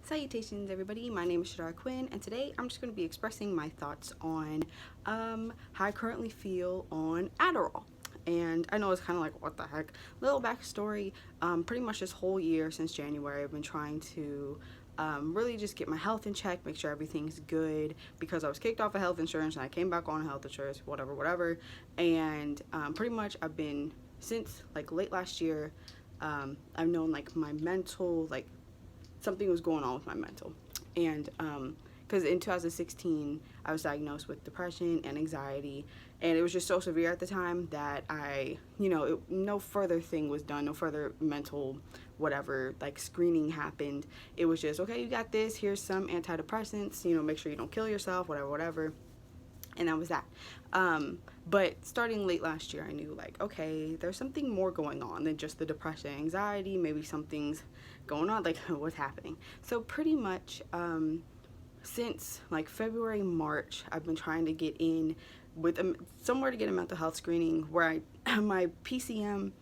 Salutations everybody, my name is Shadara Quinn, and today I'm just going to be expressing my thoughts on how I currently feel on Adderall. And I know it's kind of like, what the heck? Little backstory, pretty much this whole year since January I've been trying to really just get my health in check, make sure everything's good, because I was kicked off of health insurance and I came back on health insurance, whatever. And pretty much I've been, since like late last year, I've known like my mental, like something was going on with my mental. And because in 2016 I was diagnosed with depression and anxiety, and it was just so severe at the time that no further thing was done, no further mental whatever like screening happened. It was just, okay, you got this, here's some antidepressants, make sure you don't kill yourself, whatever. And that was that. But starting late last year, I knew like, okay, there's something more going on than just the depression, anxiety. Maybe something's going on, like what's happening. So pretty much since like February, March, I've been trying to get in with somewhere to get a mental health screening, where my PCM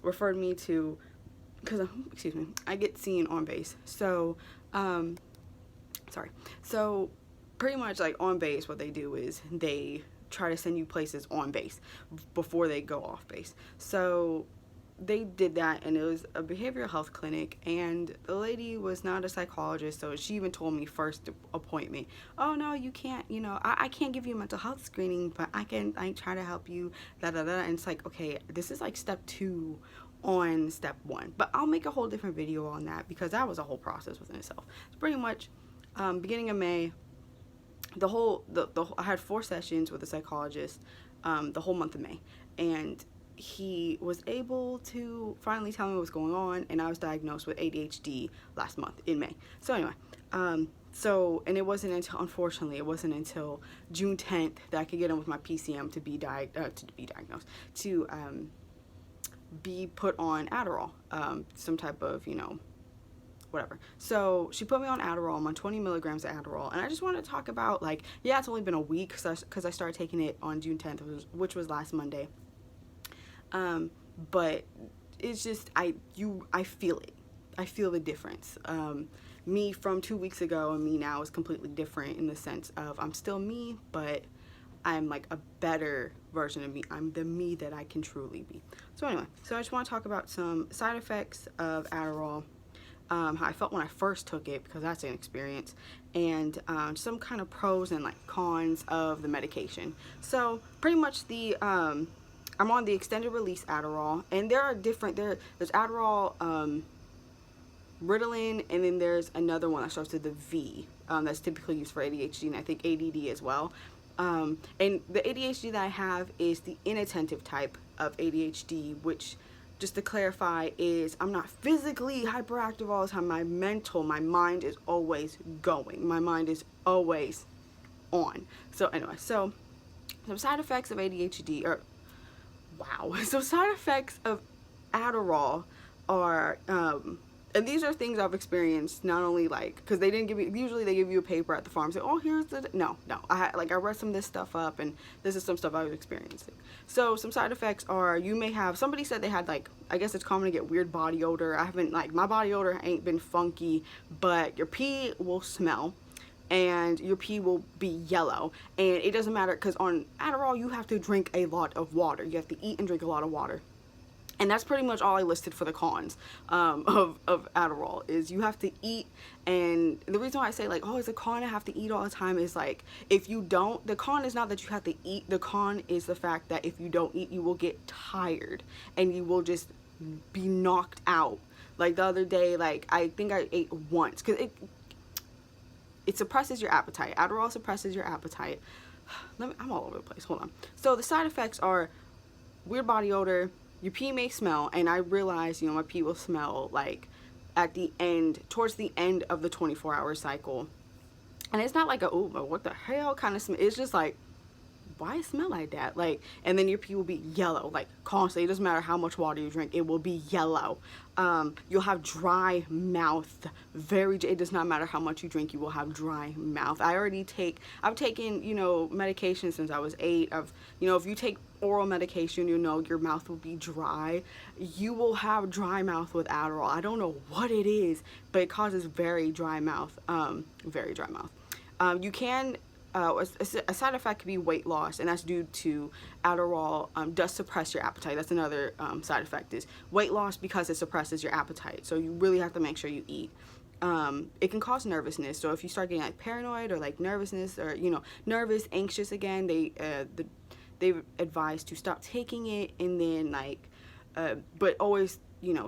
referred me to, because I get seen on base. So so pretty much like on base, what they do is they try to send you places on base before they go off base. So they did that, and it was a behavioral health clinic, and the lady was not a psychologist, so she even told me first appointment, oh no, you can't, I can't give you a mental health screening, but I try to help you, and it's like, okay, this is like step 2 on step 1, but I'll make a whole different video on that, because that was a whole process within itself. It's pretty much beginning of May, I had 4 sessions with a psychologist the whole month of May, and he was able to finally tell me what's going on, and I was diagnosed with ADHD last month in May. So anyway, and it wasn't until June 10th that I could get in with my PCM to be diagnosed, to be put on Adderall, some type of, whatever. So she put me on Adderall. I'm on 20 milligrams of Adderall, and I just want to talk about, like, yeah, it's only been a week because I started taking it on June 10th, which was last Monday. But it's just, I feel it. I feel the difference. Me from 2 weeks ago and me now is completely different, in the sense of I'm still me, but I'm like a better version of me. I'm the me that I can truly be. So anyway, so I just want to talk about some side effects of Adderall, how I felt when I first took it, because that's an experience, and some kind of pros and like cons of the medication. So pretty much I'm on the extended release Adderall, and there are different, there's Adderall, Ritalin, and then there's another one that starts with the V, that's typically used for ADHD, and I think ADD as well. And the ADHD that I have is the inattentive type of ADHD, which, just to clarify, is I'm not physically hyperactive all the time. My mind is always going. My mind is always on. So anyway, so some side effects of ADHD are, wow. So side effects of Adderall are, and these are things I've experienced, not only like, because they didn't give you, usually they give you a paper at the pharmacy, oh, here's the, no, I read some of this stuff up, and this is some stuff I was experiencing. So some side effects are, you may have, somebody said they had, like, I guess it's common to get weird body odor. I haven't, like, my body odor ain't been funky, but your pee will smell, and your pee will be yellow, and it doesn't matter, because on Adderall you have to drink a lot of water. You have to eat and drink a lot of water. And that's pretty much all I listed for the cons of Adderall, is you have to eat. And the reason why I say, like, oh, it's a con to have to eat all the time, is like, if you don't, the con is not that you have to eat. The con is the fact that if you don't eat, you will get tired and you will just be knocked out. Like the other day, like, I think I ate once, because it suppresses your appetite. Adderall suppresses your appetite. I'm all over the place. Hold on. So the side effects are weird body odor. Your pee may smell, and I realize, my pee will smell like towards the end of the 24-hour cycle. And it's not like a, oh, what the hell kind of smell. It's just like why it smell like that? Like, and then your pee will be yellow, like constantly. It doesn't matter how much water you drink, it will be yellow. You'll have dry mouth. It does not matter how much you drink, you will have dry mouth. I've taken, medication since I was 8. If you take oral medication, your mouth will be dry. You will have dry mouth with Adderall. I don't know what it is, but it causes very dry mouth. Very dry mouth. You can, a side effect could be weight loss, and that's due to Adderall does suppress your appetite. That's another side effect, is weight loss because it suppresses your appetite. So you really have to make sure you eat. It can cause nervousness. So if you start getting like paranoid or like nervousness, or nervous, anxious again, they advise to stop taking it, and then but always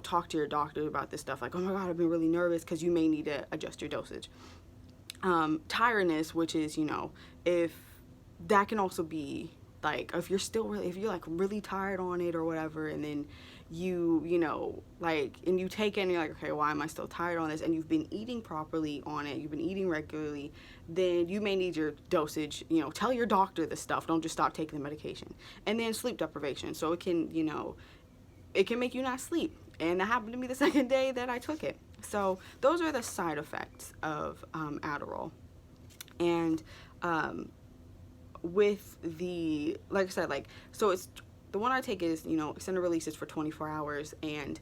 talk to your doctor about this stuff. Like, oh my God, I've been really nervous, because you may need to adjust your dosage. Tiredness, which is, if that can also be like, if you're like really tired on it or whatever, and then and you take it and you're like, okay, why am I still tired on this? And you've been eating properly on it, you've been eating regularly, then you may need your dosage. Tell your doctor this stuff. Don't just stop taking the medication. And then sleep deprivation. So it can make you not sleep. And that happened to me the second day that I took it. So those are the side effects of Adderall. And with like I said, so it's the one I take is extended release is for 24 hours, and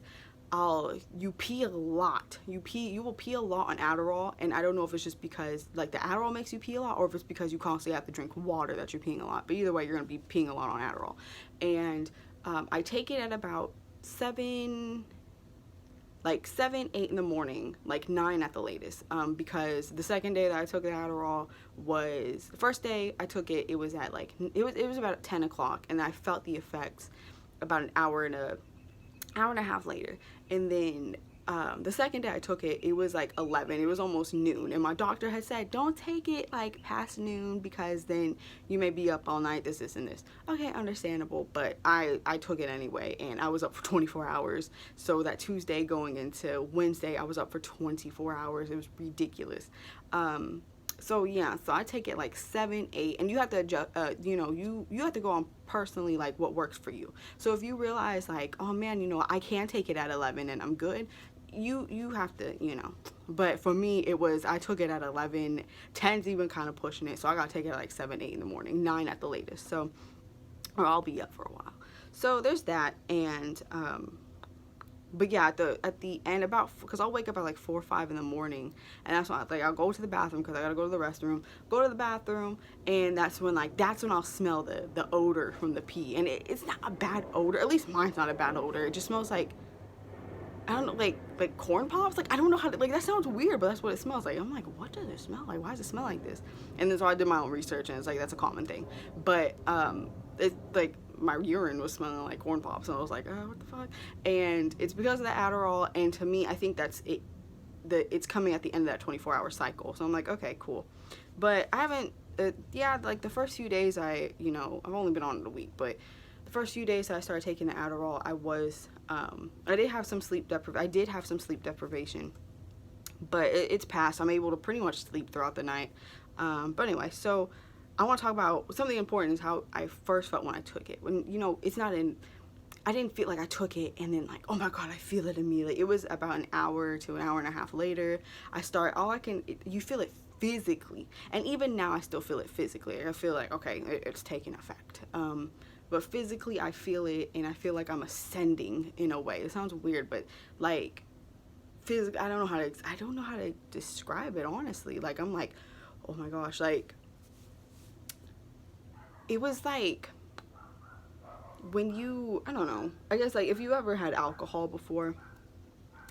you pee a lot. You will pee a lot on Adderall, and I don't know if it's just because the Adderall makes you pee a lot, or if it's because you constantly have to drink water that you're peeing a lot. But either way, you're gonna be peeing a lot on Adderall. And I take it at about 7, 8 in the morning, 9 at the latest, because the second day that I took the Adderall was, the first day I took it, it was at it was about 10 o'clock, and I felt the effects about an hour and a half later. And then the second day I took it, it was 11. It was almost noon, and my doctor had said, don't take it past noon, because then you may be up all night, this and this. Okay, understandable. But I took it anyway, and I was up for 24 hours. So that Tuesday going into Wednesday, I was up for 24 hours. It was ridiculous. So yeah, so I take it 7, 8, and you have to adjust, you have to go on personally what works for you. So if you realize oh man, I can take it at 11 and I'm good, you have to, but for me, I took it at 11, 10's even kind of pushing it, so I gotta take it at 7, 8 in the morning, 9 at the latest, so, or I'll be up for a while. So there's that. And but yeah, at the end, because I'll wake up at 4 or 5 in the morning, and that's when I'll go to the bathroom, because I gotta go to the restroom, go to the bathroom, and that's when I'll smell the odor from the pee. And it's not a bad odor, at least mine's not a bad odor. It just smells like, I don't know, like corn pops. I don't know how to, that sounds weird, but that's what it smells like. I'm like, what does it smell like? Why does it smell like this? And then so I did my own research, and it's that's a common thing. But it's my urine was smelling like corn pops, and I was like, oh, what the fuck? And it's because of the Adderall, and to me, I think that's it. It's coming at the end of that 24-hour cycle. So I'm like, okay, cool. But I haven't, the first few days I've only been on it a week, but the first few days that I started taking the Adderall, I did have some sleep deprivation, but it's passed. I'm able to pretty much sleep throughout the night. But anyway, so I want to talk about something important, is how I first felt when I took it. When, I didn't feel like I took it and then oh my God, I feel it immediately. It was about an hour to an hour and a half later. You feel it physically. And even now I still feel it physically. I feel okay, it's taking effect. But physically I feel it, and I feel like I'm ascending in a way. It sounds weird, but physically, I don't know how to describe it, honestly. I'm oh my gosh, it was when you, I don't know, I guess if you ever had alcohol before,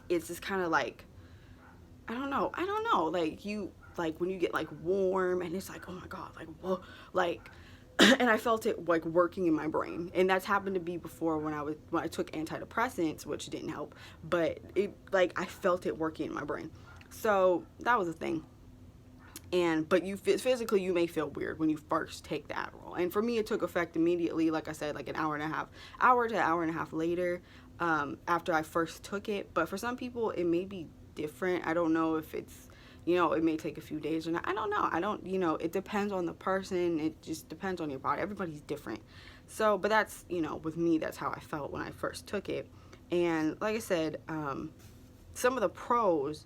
it's just kind of I don't know, you, when you get warm, and it's oh my God, whoa, and I felt it working in my brain. And that's happened to me before when I took antidepressants, which didn't help, but it I felt it working in my brain. So that was a thing. But you physically, you may feel weird when you first take the Adderall. And for me, it took effect immediately, like I said, an hour to hour and a half later, after I first took it. But for some people, it may be different. I don't know if it's, You know, it may take a few days or not. I don't know. I don't, you know, it depends on the person. It just depends on your body. Everybody's different. So, but that's, you know, with me, that's how I felt when I first took it. And like I said, some of the pros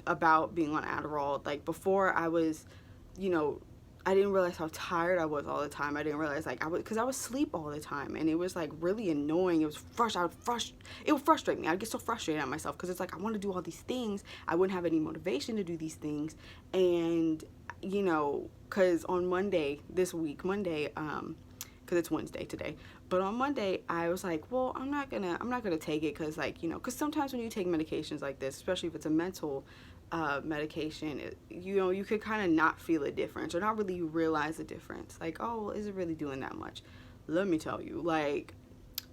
about being on Adderall, like before I was, you know, I didn't realize how tired I was all the time. I didn't realize, like, because I would sleep all the time, and it was like really annoying. It was it would frustrate me. I'd get so frustrated at myself because it's like I want to do all these things. I wouldn't have any motivation to do these things, and you know, because on Monday this week, because it's Wednesday today, but on Monday I was like, well, I'm not gonna take it because, like, you know, because sometimes when you take medications like this, especially if it's a mental medication, you know, you could kind of not feel a difference or not really realize the difference. Like, oh, well, is it really doing that much? Let me tell you, like,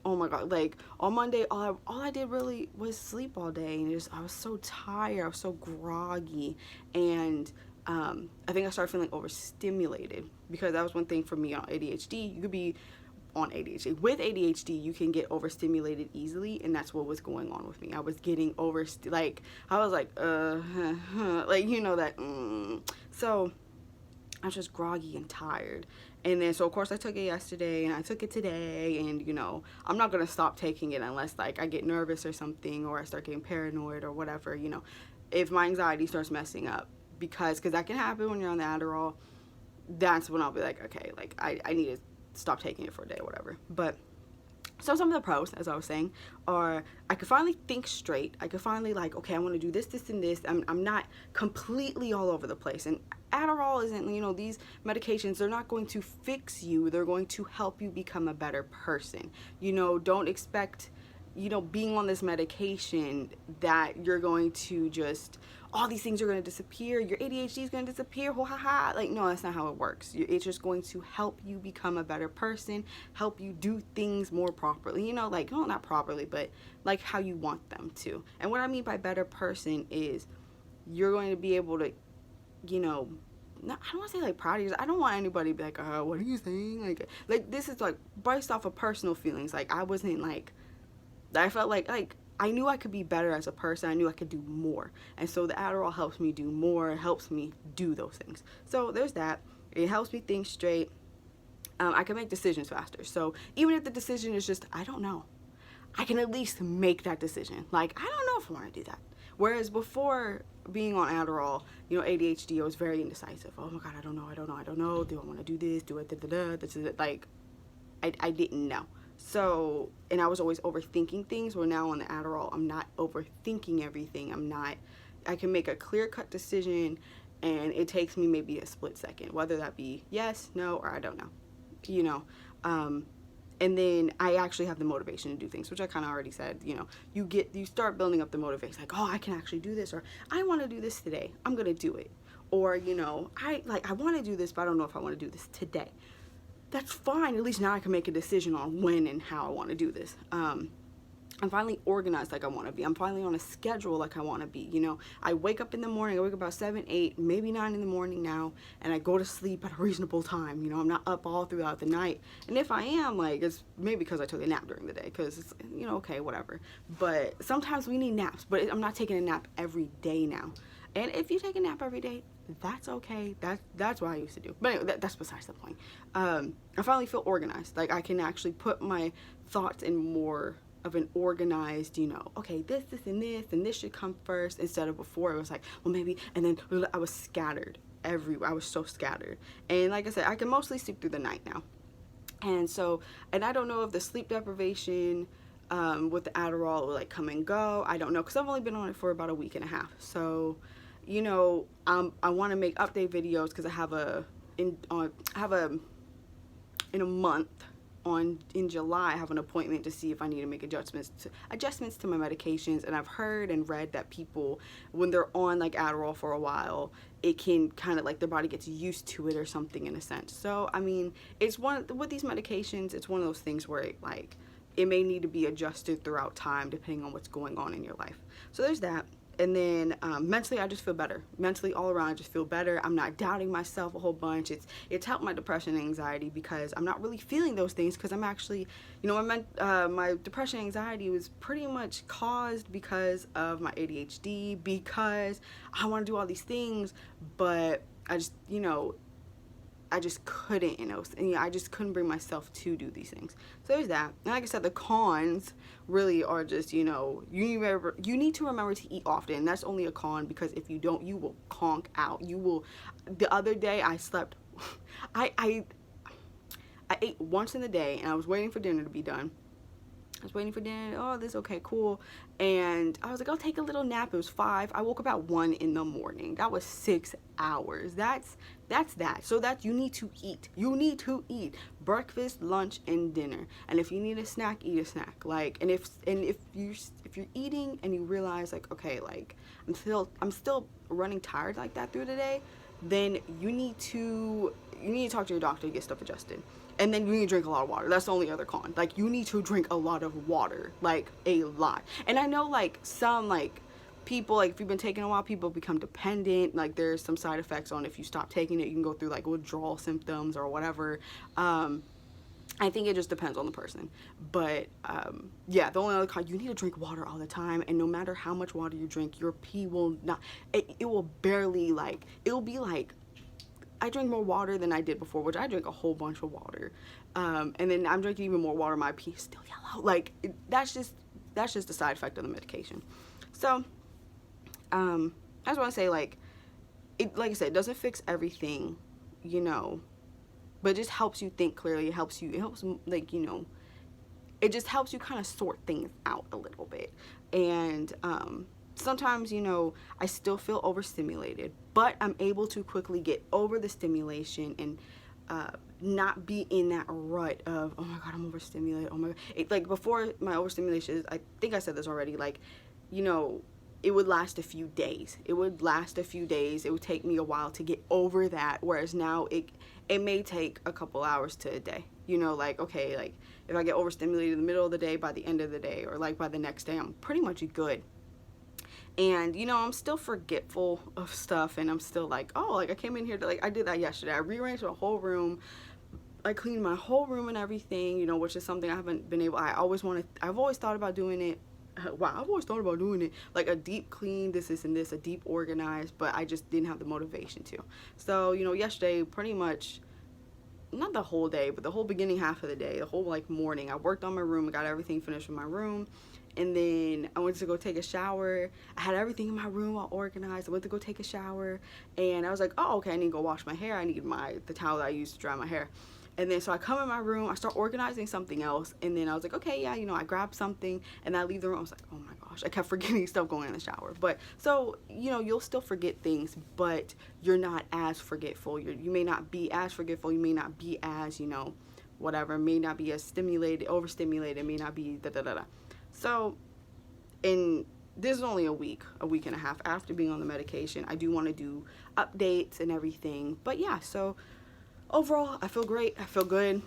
oh my God, like on Monday, all I did really was sleep all day, and I was so tired, I was so groggy, and I think I started feeling overstimulated, because that was one thing for me on ADHD. You could be on ADHD. With ADHD, you can get overstimulated easily, and that's what was going on with me. I was getting I was like, like, you know, that, so I was just groggy and tired. And then, so of course I took it yesterday, and I took it today, and you know, I'm not going to stop taking it unless, like, I get nervous or something, or I start getting paranoid or whatever, you know, if my anxiety starts messing up, because that can happen when you're on the Adderall. That's when I'll be like, okay, like, I need to stop taking it for a day or whatever. But so some of the pros, as I was saying, are I could finally think straight. I could finally, like, okay, I want to do this, this, and this. I'm not completely all over the place. And Adderall isn't, you know, these medications, they're not going to fix you. They're going to help you become a better person. You know, don't expect, you know, being on this medication that you're going to just, all these things are going to disappear, your ADHD is going to disappear, ho ha ha. Like, no, that's not how it works. It's just going to help you become a better person, help you do things more properly, you know, like, no, not properly, but like how you want them to. And what I mean by better person is you're going to be able to, you know, I don't want to say, like, proud of yourself. I don't want anybody to be like, what are you saying? Like this is, like, based off of personal feelings. Like, I wasn't, like, I felt like I knew I could be better as a person. I knew I could do more. And so the Adderall helps me do more. It helps me do those things. So there's that. It helps me think straight. I can make decisions faster. So even if the decision is just, I don't know, I can at least make that decision. Like, I don't know if I want to do that. Whereas before being on Adderall, you know, ADHD, I was very indecisive. Oh my God, I don't know. Do I want to do this? Do I This is it. Like, I didn't know. So, and I was always overthinking things, where now on the Adderall, I'm not overthinking everything. I can make a clear-cut decision, and it takes me maybe a split second, whether that be yes, no, or I don't know, you know. And then I actually have the motivation to do things, which I kind of already said, you know, you start building up the motivation, like, oh, I can actually do this, or I want to do this today, I'm going to do it. Or, you know, I want to do this, but I don't know if I want to do this today. That's fine. At least now I can make a decision on when and how I want to do this. I'm finally organized like I want to be. I'm finally on a schedule like I want to be. You know, I wake up in the morning. I wake up about 7, 8, maybe 9 in the morning now, and I go to sleep at a reasonable time. You know, I'm not up all throughout the night. And if I am, like, it's maybe because I took a nap during the day, because it's, you know, okay, whatever. But sometimes we need naps, but I'm not taking a nap every day now. And if you take a nap every day, that's okay. That's what I used to do. But anyway, that's besides the point. I finally feel organized. Like, I can actually put my thoughts in more of an organized, you know, okay, this, and this should come first, instead of before it was like, well, maybe, and then I was scattered everywhere. I was so scattered. And like I said, I can mostly sleep through the night now. And so, and I don't know if the sleep deprivation with the Adderall will, like, come and go. I don't know, because I've only been on it for about a week and a half. So, you know, I want to make update videos, because I have in a month, in July, I have an appointment to see if I need to make adjustments to my medications. And I've heard and read that people, when they're on, like, Adderall for a while, it can kind of, like, their body gets used to it or something, in a sense. So, I mean, with these medications, it's one of those things where it may need to be adjusted throughout time, depending on what's going on in your life. So there's that. And then mentally, I just feel better. Mentally, all around, I just feel better. I'm not doubting myself a whole bunch. It's helped my depression and anxiety because I'm not really feeling those things because I'm actually, my depression and anxiety was pretty much caused because of my ADHD, because I want to do all these things, but I just, I just couldn't, I just couldn't bring myself to do these things. So there's that. And like I said, the cons really are just, you need to remember to eat often. That's only a con, because if you don't, you will conk out. You will. The other day I slept, I ate once in the day, and I was waiting for dinner to be done. I was waiting for dinner. Oh, this okay, cool. And I was like, I'll take a little nap. It was 5. I woke up at 1 in the morning. That was 6 hours. That's that. So that you need to eat. You need to eat breakfast, lunch, and dinner. And if you need a snack, eat a snack. Like, and if you're eating and you realize like, okay, like I'm still running tired like that through the day, then you need to talk to your doctor to get stuff adjusted. And then you need to drink a lot of water. That's the only other con. Like, you need to drink a lot of water. Like, a lot. And I know, like, some, like, people, like, if you've been taking a while, people become dependent. Like, there's some side effects on if you stop taking it. You can go through, like, withdrawal symptoms or whatever. I think it just depends on the person. But, yeah, the only other con, you need to drink water all the time. And no matter how much water you drink, your pee will not, it will barely, like, it'll be, like, I drink more water than I did before, which I drink a whole bunch of water. And then I'm drinking even more water. My pee is still yellow. Like, that's just a side effect of the medication. So, I just want to say, like I said, it doesn't fix everything, but it just helps you think clearly. It helps, like, it just helps you kind of sort things out a little bit. And, sometimes, I still feel overstimulated, but I'm able to quickly get over the stimulation and not be in that rut of, oh my God, I'm overstimulated. Oh my God. Like, before my overstimulation, I think I said this already, like, it would last a few days. It would take me a while to get over that, whereas now it may take a couple hours to a day. Like, okay, like, if I get overstimulated in the middle of the day, by the end of the day, or like by the next day, I'm pretty much good. And, I'm still forgetful of stuff, and I'm still like, oh, like, I came in here to, like, I did that yesterday. I rearranged my whole room. I cleaned my whole room and everything, which is something I haven't been able, I've always thought about doing it. Wow, I've always thought about doing it, like a deep clean, this and this, a deep organized, but I just didn't have the motivation to. So, yesterday, pretty much, not the whole day, but the whole beginning half of the day, the whole, like, morning, I worked on my room, I got everything finished in my room. And then I went to go take a shower. I had everything in my room all organized. I went to go take a shower, and I was like, oh, okay, I need to go wash my hair. I need the towel that I use to dry my hair. And then so I come in my room, I start organizing something else, and then I was like, okay, yeah, I grabbed something, and I leave the room. I was like, oh my gosh, I kept forgetting stuff going in the shower. But so, you'll still forget things, but you're not as forgetful. You may not be as forgetful. You may not be as, whatever, may not be as overstimulated, may not be da-da-da-da. So, this is only a week and a half after being on the medication. I do want to do updates and everything. But yeah, so overall, I feel great. I feel good.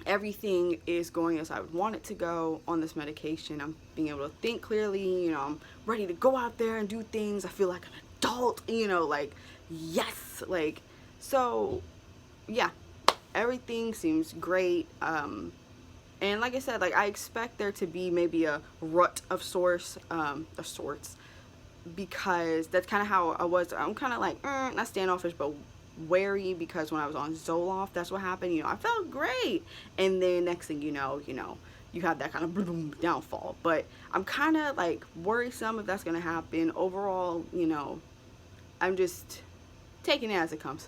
Everything is going as I would want it to go on this medication. I'm being able to think clearly. I'm ready to go out there and do things. I feel like an adult, like, yes. Like, so, yeah, everything seems great. And like I said, like, I expect there to be maybe a rut of sorts, because that's kind of how I was. I'm kind of like, not standoffish, but wary, because when I was on Zoloft, that's what happened. I felt great. And then next thing you know, you have that kind of boom downfall. But I'm kind of like worrisome if that's going to happen. Overall, I'm just taking it as it comes,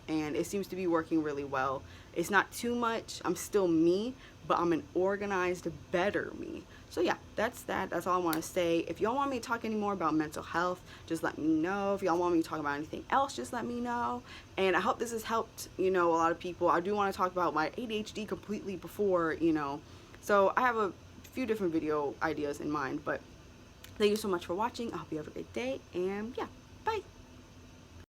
and it seems to be working really well. It's not too much. I'm still me, but I'm an organized, better me. So yeah, that's all I want to say. If y'all want me to talk any more about mental health, just let me know. If y'all want me to talk about anything else, just let me know. And I hope this has helped, a lot of people. I do want to talk about my ADHD completely before, so I have a few different video ideas in mind, but thank you so much for watching. I hope you have a great day, and yeah.